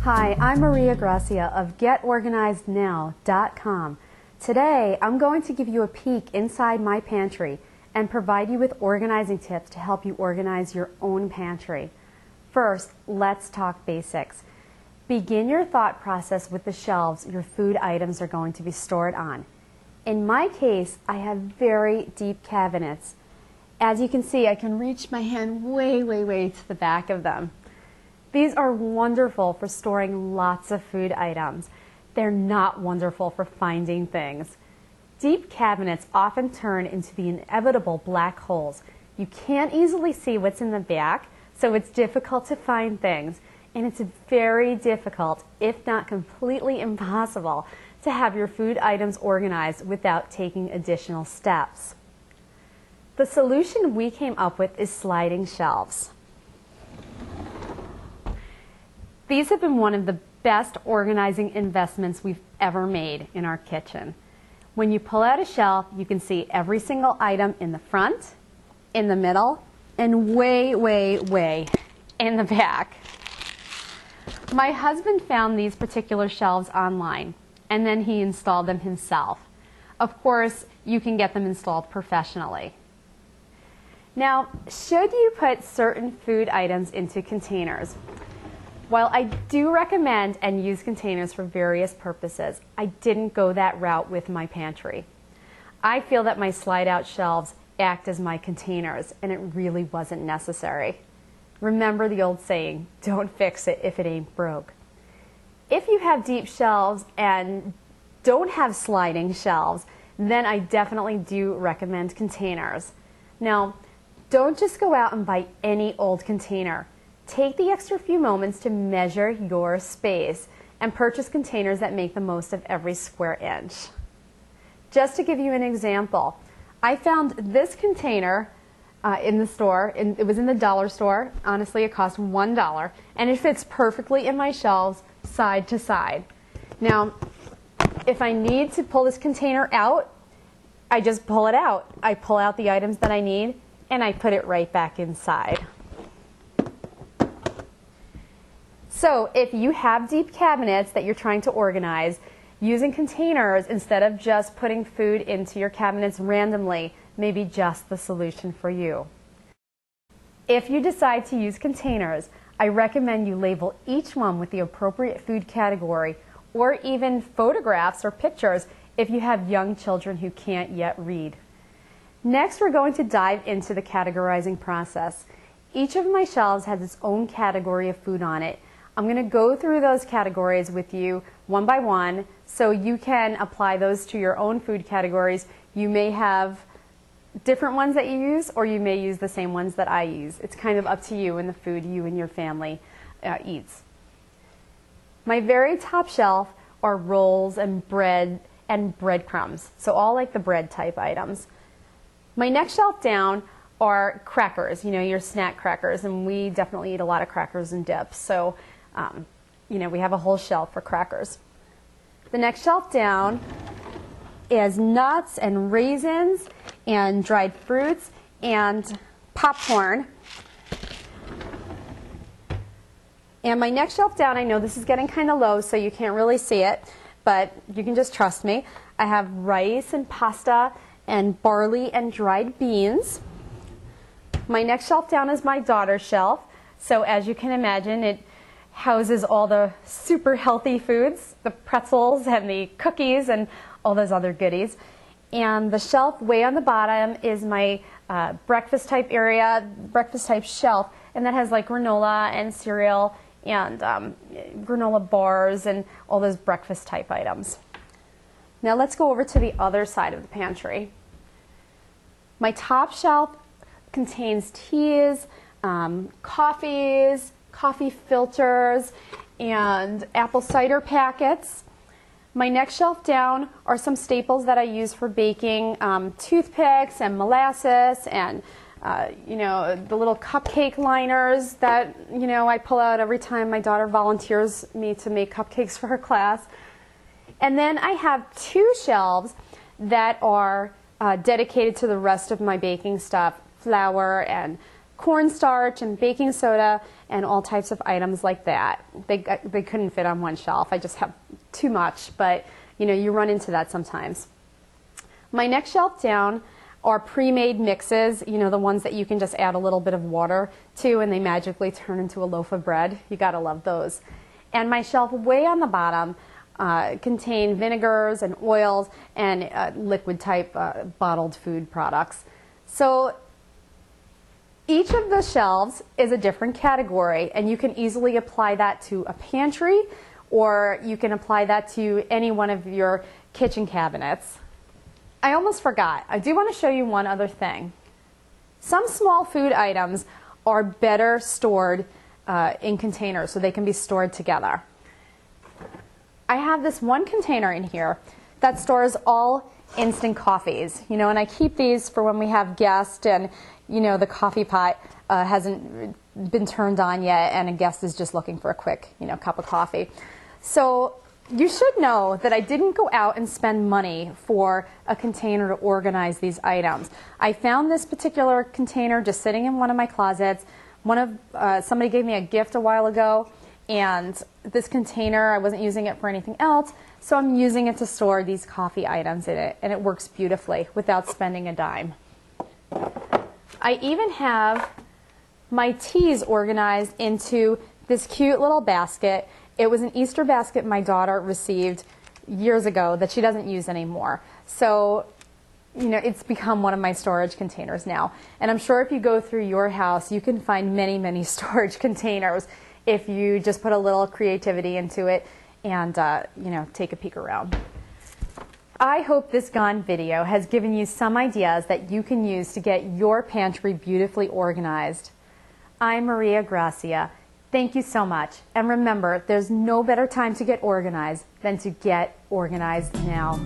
Hi, I'm Gracia of GetOrganizedNow.com. Today, I'm going to give you a peek inside my pantry and provide you with organizing tips to help you organize your own pantry. First, let's talk basics. Begin your thought process with the shelves your food items are going to be stored on. In my case, I have very deep cabinets. As you can see, I can reach my hand way to the back of them. These are wonderful for storing lots of food items. They're not wonderful for finding things. Deep cabinets often turn into the inevitable black holes. You can't easily see what's in the back, so it's difficult to find things. And it's very difficult, if not completely impossible, to have your food items organized without taking additional steps. The solution we came up with is sliding shelves. These have been one of the best organizing investments we've ever made in our kitchen. When you pull out a shelf, you can see every single item in the front, in the middle, and way in the back. My husband found these particular shelves online, and then he installed them himself. Of course, you can get them installed professionally. Now, should you put certain food items into containers? While I do recommend and use containers for various purposes, I didn't go that route with my pantry. I feel that my slide-out shelves act as my containers, and it really wasn't necessary. Remember the old saying, don't fix it if it ain't broke. If you have deep shelves and don't have sliding shelves, then I definitely do recommend containers. Now, don't just go out and buy any old container. Take the extra few moments to measure your space and purchase containers that make the most of every square inch. Just to give you an example, I found this container in the store. It was in the dollar store. Honestly, it cost $1, and it fits perfectly in my shelves side to side. Now, if I need to pull this container out, I just pull it out. I pull out the items that I need, and I put it right back inside. So if you have deep cabinets that you're trying to organize, using containers instead of just putting food into your cabinets randomly may be just the solution for you. If you decide to use containers, I recommend you label each one with the appropriate food category or even photographs or pictures if you have young children who can't yet read. Next, we're going to dive into the categorizing process. Each of my shelves has its own category of food on it. I'm going to go through those categories with you one by one so you can apply those to your own food categories. You may have different ones that you use, or you may use the same ones that I use. It's kind of up to you and the food you and your family eats. My very top shelf are rolls and bread and breadcrumbs, so all like the bread type items. My next shelf down are crackers, your snack crackers, and we definitely eat a lot of crackers and dips, so we have a whole shelf for crackers. The next shelf down is nuts and raisins and dried fruits and popcorn. And my next shelf down, I know this is getting kind of low, so you can't really see it, but you can just trust me. I have rice and pasta and barley and dried beans. My next shelf down is my daughter's shelf. So as you can imagine, it houses all the super healthy foods, the pretzels and the cookies and all those other goodies. And the shelf way on the bottom is my breakfast type area, breakfast type shelf, and that has like granola and cereal and granola bars and all those breakfast type items. Now let's go over to the other side of the pantry. My top shelf contains teas, coffees, coffee filters, and apple cider packets. My next shelf down are some staples that I use for baking, toothpicks and molasses and the little cupcake liners that I pull out every time my daughter volunteers me to make cupcakes for her class. And then I have two shelves that are dedicated to the rest of my baking stuff, flour and cornstarch and baking soda and all types of items like that. They couldn't fit on one shelf. I just have too much, but you know, you run into that sometimes. My next shelf down are pre-made mixes, you know, the ones that you can just add a little bit of water to and they magically turn into a loaf of bread. You gotta love those. And my shelf way on the bottom contain vinegars and oils and liquid type bottled food products. So each of the shelves is a different category, and you can easily apply that to a pantry, or you can apply that to any one of your kitchen cabinets. I almost forgot. I do want to show you one other thing. Some small food items are better stored in containers, so they can be stored together. I have this one container in here that stores all instant coffees, you know, and I keep these for when we have guests and, you know, the coffee pot hasn't been turned on yet and a guest is just looking for a quick, you know, cup of coffee. So you should know that I didn't go out and spend money for a container to organize these items. I found this particular container just sitting in one of my closets. Somebody gave me a gift a while ago, and this container, I wasn't using it for anything else, so I'm using it to store these coffee items in it, and it works beautifully without spending a dime. I even have my teas organized into this cute little basket. It was an Easter basket my daughter received years ago that she doesn't use anymore. So, you know, it's become one of my storage containers now. And I'm sure if you go through your house, you can find many, many storage containers if you just put a little creativity into it and, you know, take a peek around. I hope this Gone video has given you some ideas that you can use to get your pantry beautifully organized. I'm Maria Gracia. Thank you so much. And remember, there's no better time to get organized than to get organized now.